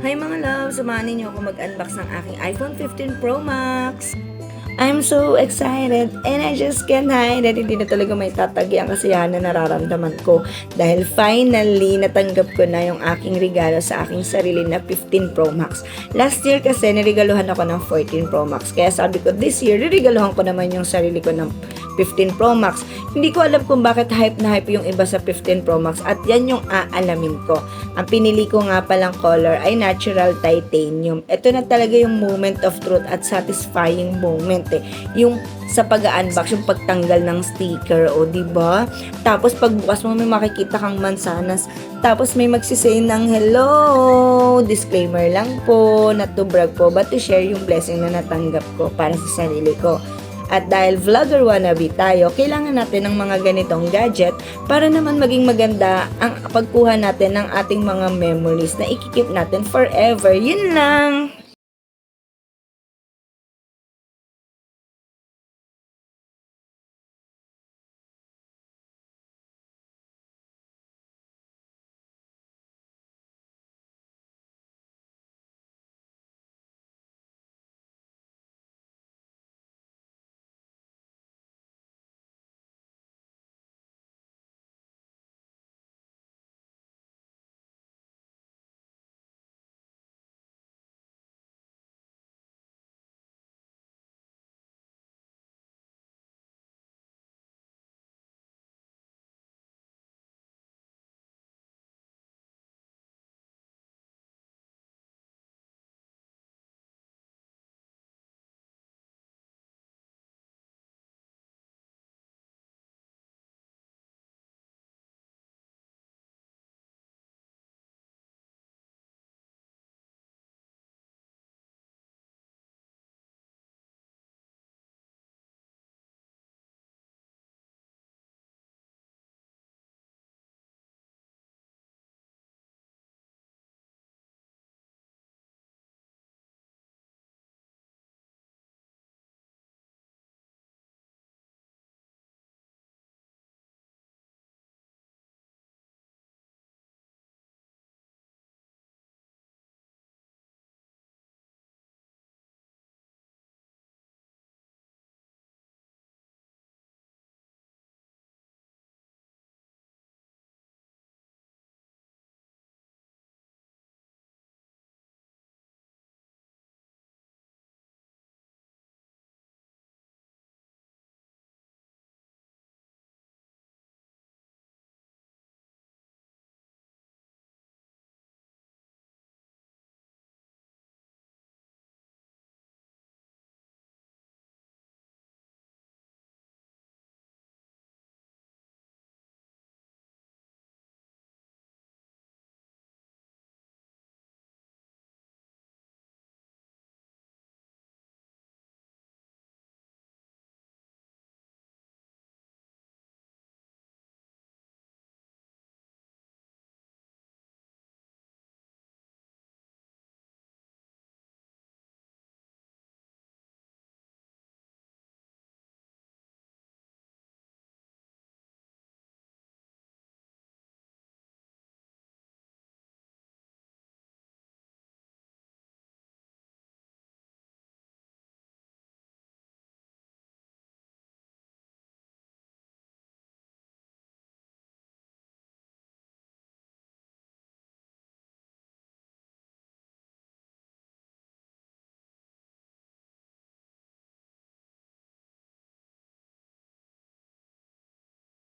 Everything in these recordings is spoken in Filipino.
Hi mga love! Samahan ninyo ako mag-unbox ng aking iPhone 15 Pro Max. I'm so excited and I just can't hide it. Hindi na talaga may tatagi ang kasiyahan na nararamdaman ko dahil finally natanggap ko na yung aking regalo sa aking sarili na 15 Pro Max. Last year kasi niregaluhan ako ng 14 Pro Max. Kaya sabi ko this year, niregaluhan ko naman yung sarili ko ng 15 Pro Max. Hindi ko alam kung bakit hype na hype yung iba sa 15 Pro Max at yan yung aalamin ko. Ang pinili ko nga palang color ay natural titanium. Ito na talaga yung moment of truth at satisfying moment eh. Yung sa pag-unbox, yung pagtanggal ng sticker, o di ba? Tapos pagbukas mo may makikita kang mansanas. Tapos may magsisay ng hello. Disclaimer lang po, not to brag po, but to share yung blessing na natanggap ko para sa sarili ko. At dahil vlogger wannabe tayo, kailangan natin ng mga ganitong gadget para naman maging maganda ang pagkuha natin ng ating mga memories na ikikip natin forever. Yun lang!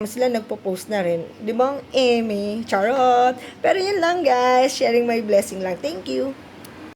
Sila nagpo-post na rin. Di ba ang Eme? Charot! Pero yun lang guys, sharing my blessing lang. Thank you!